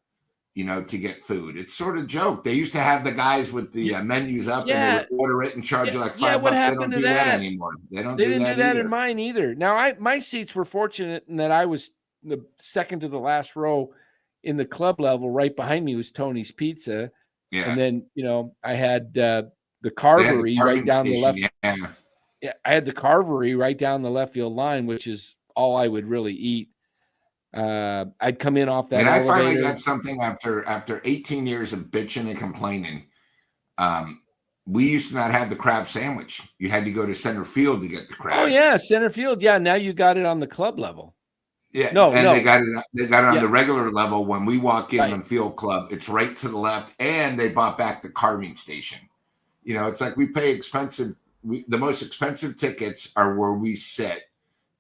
to get food. It's sort of a joke. They used to have the guys with the menus up and they would order it and charge you like $5. What they happened don't to do that anymore. They didn't do that in mine either. Now, my seats were fortunate in that I was the second to the last row in the club level. Right behind me was Tony's Pizza. Yeah. And then, I had the Carvery right down the left. Yeah, I had the Carvery right down the left field line, which is all I would really eat. I'd come in off that and elevator. I finally got something after 18 years of bitching and complaining. We used to not have the crab sandwich. You had to go to center field to get the crab. Oh yeah, center field. Yeah, now you got it on the club level. Yeah, they got it on the regular level. When we walk in on Field Club, it's right to the left, and they bought back the carving station. It's like we pay expensive. The most expensive tickets are where we sit.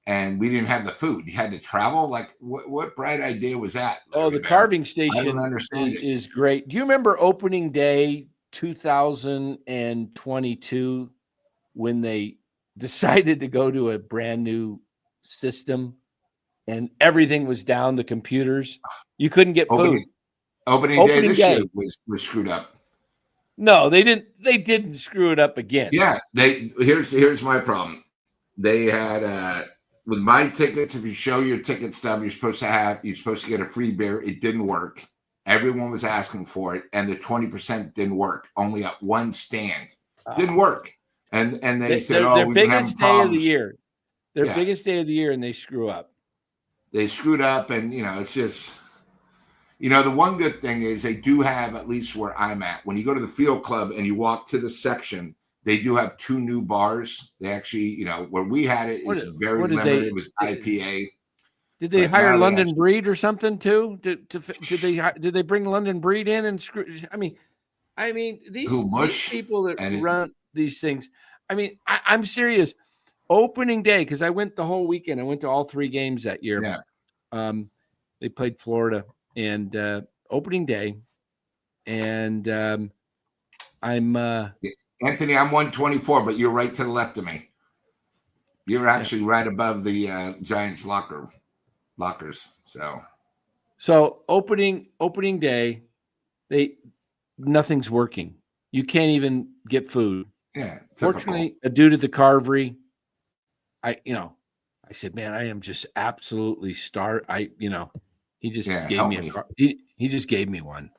And we didn't have the food. You had to travel. Like, what bright idea was that? Oh, the carving station is great. Do you remember opening day 2022 when they decided to go to a brand new system and everything was down, the computers? You couldn't get food. Opening day this year was screwed up. No, they didn't. They didn't screw it up again. Yeah, here's my problem. They had with my tickets, if you show your ticket stub, you're supposed to get a free beer. It didn't work. Everyone was asking for it, and the 20% didn't work. Only at one stand didn't work. And they said, their biggest day of the year. their biggest day of the year, and they screw up. They screwed up, and it's just, the one good thing is they do have, at least where I'm at, when you go to the field club and you walk to the section, they do have 2 new bars. They actually, where we had it is very limited. It was IPA. Did they hire London Breed or something too? Did they bring London Breed in and screw? I mean these people that run these things. I mean, I'm serious. Opening day, because I went the whole weekend. I went to all 3 games that year. Yeah. They played Florida, and opening day, and I'm Anthony. I'm 124, but you're right to the left of me. You're actually right above the Giants lockers. So opening day, nothing's working. You can't even get food. Yeah. Fortunately, due to the Carvery, I said, man, I am just absolutely starved. He just gave me he just gave me one.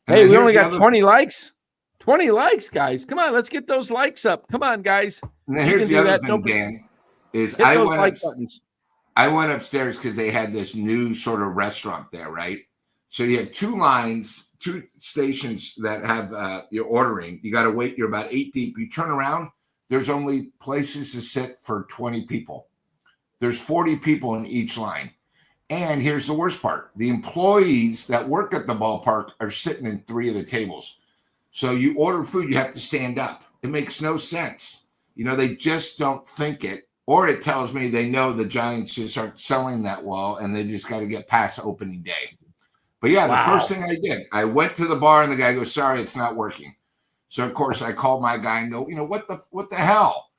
And hey, we only got 20 likes. 20 likes, guys. Come on, let's get those likes up. Come on, guys. Now here's the other thing, Dan, is I went upstairs because they had this new sort of restaurant there, right? So you have 2 lines, 2 stations that have you're ordering. You got to wait. You're about 8 deep. You turn around, there's only places to sit for 20 people. There's 40 people in each line. And here's the worst part. The employees that work at the ballpark are sitting in 3 of the tables. So you order food, you have to stand up. It makes no sense. They just don't think it. Or it tells me they know the Giants just aren't selling that well, and they just got to get past opening day. But yeah, the first thing I did, I went to the bar, and the guy goes, "Sorry, it's not working." So of course I called my guy and go, what the hell?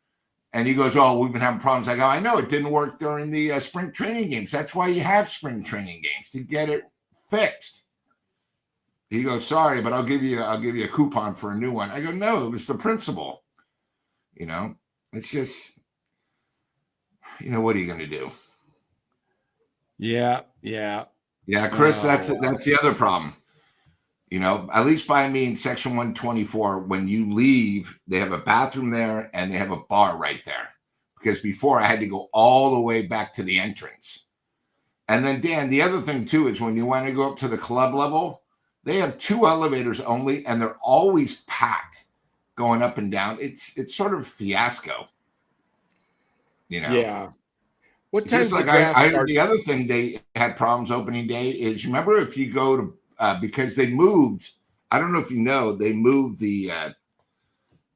And he goes, "Oh, we've been having problems." I go, "I know it didn't work during the spring training games. That's why you have spring training games, to get it fixed." He goes, "Sorry, but I'll give you a coupon for a new one." I go, "No, it was the principle." It's just. What are you going to do? Yeah, Chris, that's the other problem. At least by me in section 124, when you leave, they have a bathroom there and they have a bar right there. Because before I had to go all the way back to the entrance. And then, Dan, the other thing too is when you want to go up to the club level, they have 2 elevators only, and they're always packed going up and down. It's sort of a fiasco. Yeah. What time? Just like I heard the other thing they had problems opening day is, remember, if you go to because they moved. I don't know if you know, they moved the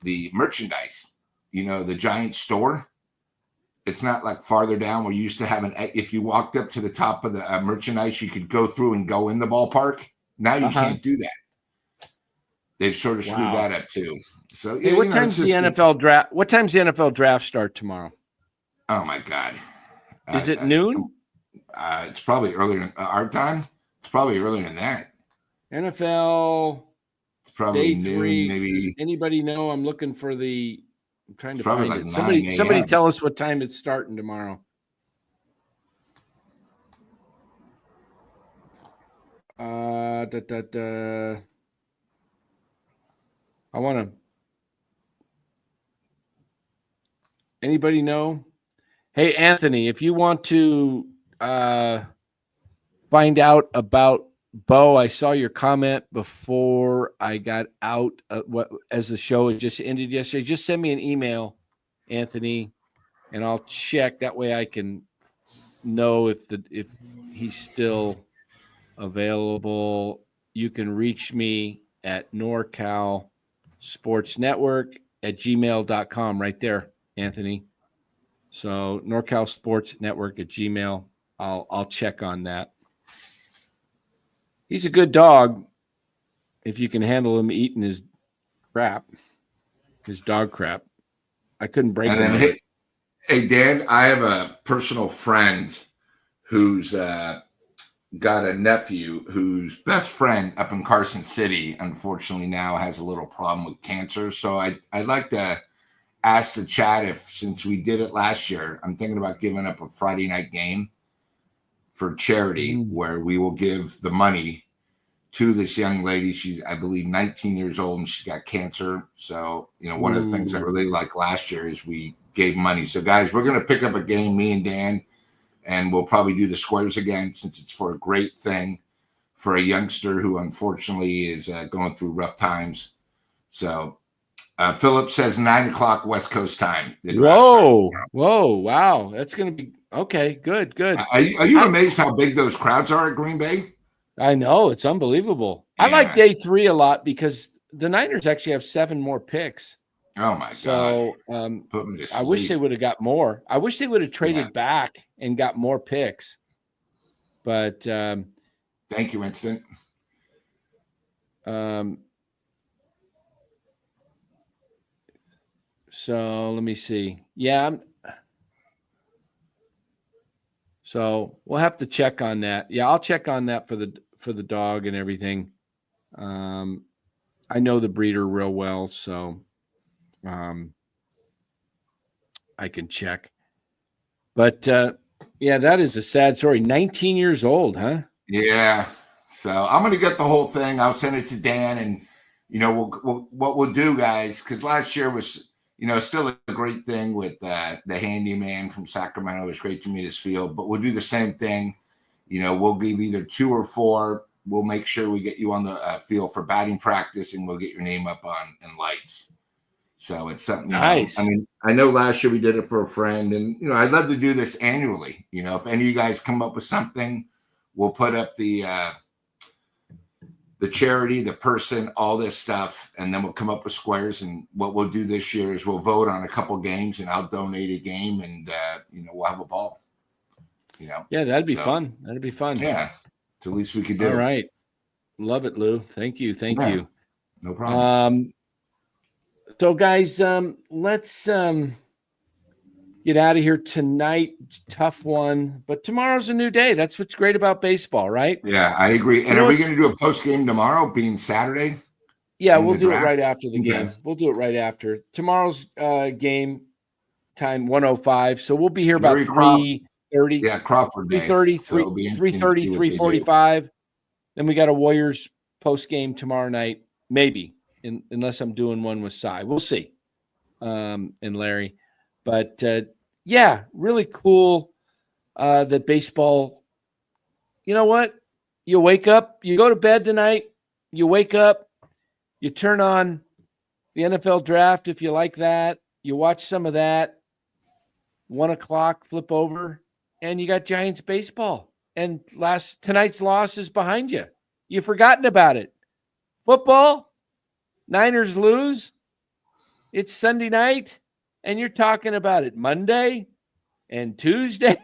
merchandise. The Giants store. It's not like farther down where you used to have if you walked up to the top of the merchandise, you could go through and go in the ballpark. Now you can't do that. They've sort of screwed that up too. So hey, what time's the NFL draft? What time's the NFL draft start tomorrow? Oh my God! Is it noon? It's probably earlier than our time. It's probably earlier than that. NFL. It's probably day noon, 3. maybe. Does anybody know? I'm looking for I'm trying to find like it. Somebody tell us what time it's starting tomorrow. I want to. Anybody know? Hey, Anthony, if you want to find out about Bo, I saw your comment before I got out. As the show had just ended yesterday, just send me an email, Anthony, and I'll check. That way, I can know if he's still available. You can reach me at NorCal Sports Network at gmail.com right there, Anthony. So NorCal Sports Network at Gmail. I'll check on that. He's a good dog if you can handle him eating his crap, his dog crap. I couldn't break him. Hey, Dan, I have a personal friend who's got a nephew whose best friend up in Carson City, unfortunately, now has a little problem with cancer. So I'd like to ask the chat if, since we did it last year, I'm thinking about giving up a Friday night game for charity where we will give the money to this young lady. She's, I believe, 19 years old and she's got cancer. So, one of the things I really liked last year is we gave money. So, guys, we're going to pick up a game, me and Dan, and we'll probably do the squares again since it's for a great thing for a youngster who unfortunately is going through rough times. So, Philip says 9 o'clock West Coast time. Whoa, wow. That's going to be okay. Good. Are you amazed how big those crowds are at Green Bay? I know. It's unbelievable. Yeah. I like day 3 a lot because the Niners actually have 7 more picks. Oh, my God. So I wish they would have got more. I wish they would have traded back and got more picks. But thank you, Winston. So let me see. Yeah. So we'll have to check on that. Yeah, I'll check on that for the dog and everything. I know the breeder real well, so I can check. But yeah, that is a sad story. 19 years old, huh? Yeah. So I'm going to get the whole thing. I'll send it to Dan, and what we'll do, guys, because last year was still a great thing with the handyman from Sacramento. It was great to meet his field, but we'll do the same thing. We'll give either 2 or 4. We'll make sure we get you on the field for batting practice, and we'll get your name up on in lights. So it's something nice. I mean, I know last year we did it for a friend, and I'd love to do this annually. If any of you guys come up with something, we'll put up the charity, the person, all this stuff, and then we'll come up with squares. And what we'll do this year is we'll vote on a couple games, and I'll donate a game, and we'll have a ball. Yeah, that'd be fun. That'd be fun. Yeah, the least we could do. All right, love it, Lou. Thank you. No problem. So guys, let's get out of here tonight. Tough one, but tomorrow's a new day. That's what's great about baseball, right? Yeah, I agree. And are we going to do a post game tomorrow, being Saturday? Yeah, we'll do it right after the game. We'll do it right after tomorrow's game time, 1:05. So we'll be here about 3:30. Yeah, Crawford. 3:30, 3:30, 3:45. Then we got a Warriors post game tomorrow night, maybe, unless I'm doing one with Cy. We'll see. And Larry. But yeah, really cool that baseball. You know what? You wake up, you go to bed tonight, you wake up, you turn on the NFL draft if you like that. You watch some of that. 1 o'clock, flip over, and you got Giants baseball. And tonight's loss is behind you. You've forgotten about it. Football, Niners lose. It's Sunday night. And you're talking about it Monday and Tuesday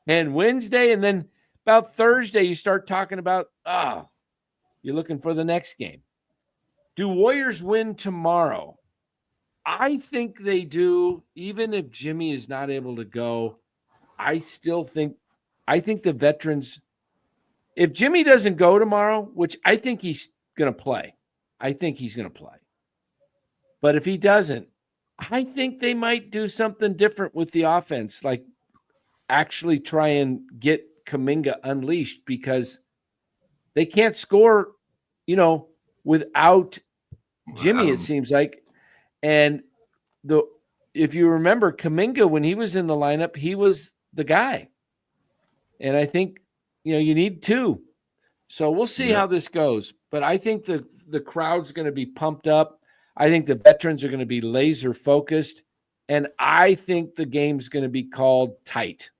and Wednesday. And then about Thursday, you start talking about, you're looking for the next game. Do Warriors win tomorrow? I think they do. Even if Jimmy is not able to go, I think the veterans, if Jimmy doesn't go tomorrow, which I think he's going to play. But if he doesn't, I think they might do something different with the offense, like actually try and get Kuminga unleashed, because they can't score, without Jimmy, it seems like. And if you remember Kuminga, when he was in the lineup, he was the guy. And I think, you need 2. So we'll see how this goes. But I think the crowd's going to be pumped up. I think the veterans are going to be laser focused, and I think the game's going to be called tight.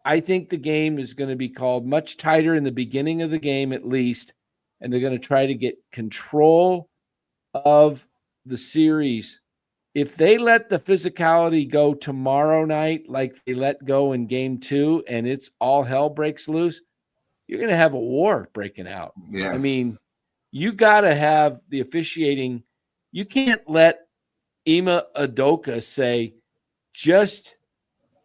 I think the game is going to be called much tighter in the beginning of the game, at least, and they're going to try to get control of the series. If they let the physicality go tomorrow night, like they let go in game 2, and it's all hell breaks loose, you're going to have a war breaking out. Yeah. I mean, you got to have the officiating. You can't let Ime Udoka say, just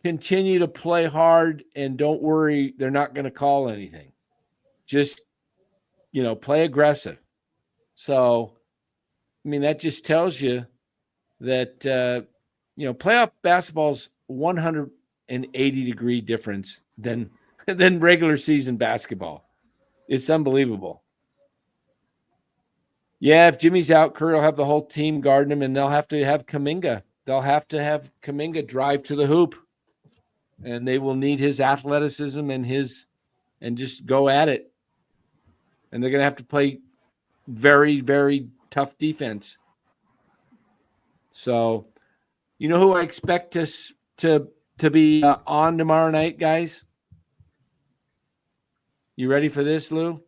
continue to play hard and don't worry, they're not going to call anything. Just, play aggressive. So, I mean, that just tells you that, playoff basketball's 180-degree difference than regular season basketball. It's unbelievable. Yeah, if Jimmy's out, Curry will have the whole team guarding him, and they'll have to have Kuminga they'll have to have Kuminga drive to the hoop, and they will need his athleticism and just go at it. And they're going to have to play very, very tough defense. So, you know who I expect to be on tomorrow night, guys? You ready for this, Lou?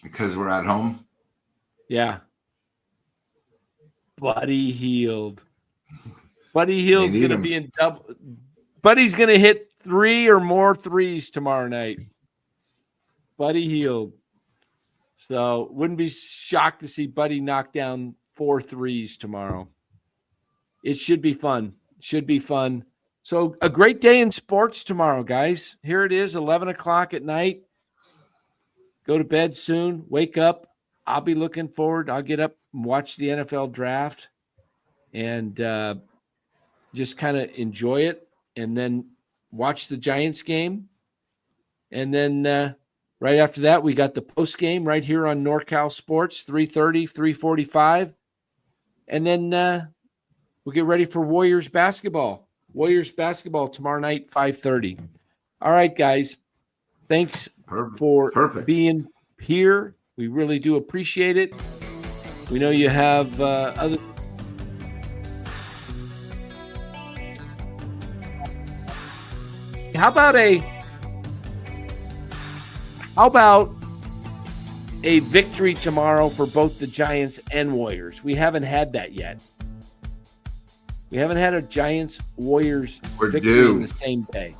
Because we're at home? Yeah. Buddy Hield. Buddy Hield's going to be in double. Buddy's going to hit 3 or more threes tomorrow night. Buddy Hield. So wouldn't be shocked to see Buddy knock down 4 threes tomorrow. It should be fun. Should be fun. So a great day in sports tomorrow, guys. Here it is, 11 o'clock at night. Go to bed soon. Wake up. I'll be looking forward. I'll get up and watch the NFL draft and just kind of enjoy it, and then watch the Giants game. And then right after that, we got the post game right here on NorCal Sports, 3:30, 3:45. And then we'll get ready for Warriors basketball. Warriors basketball tomorrow night, 5:30. All right, guys. Thanks for being here. We really do appreciate it. We know you have other. How about a victory tomorrow for both the Giants and Warriors? We haven't had that yet. We haven't had a Giants-Warriors victory in the same day.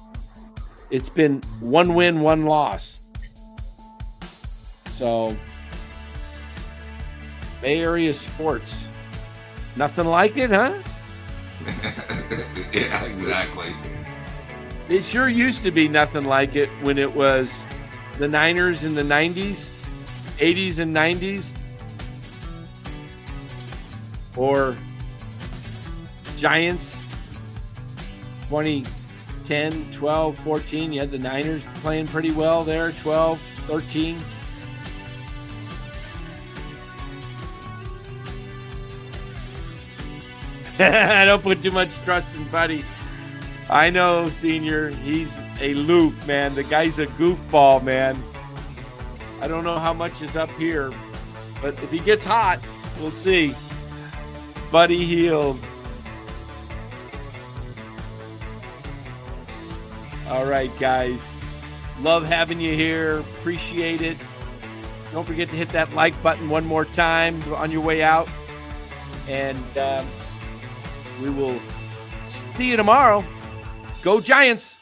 It's been 1 win, 1 loss. So, Bay Area sports. Nothing like it, huh? Yeah, exactly. It sure used to be nothing like it when it was the Niners in the 90s, 80s and 90s, or Giants 2010, 12, 14. You had the Niners playing pretty well there, 12, 13. I don't put too much trust in Buddy. I know, Senior. He's a loop, man. The guy's a goofball, man. I don't know how much is up here, but if he gets hot, we'll see. Buddy Hield. All right, guys. Love having you here. Appreciate it. Don't forget to hit that like button one more time on your way out. And we will see you tomorrow. Go Giants!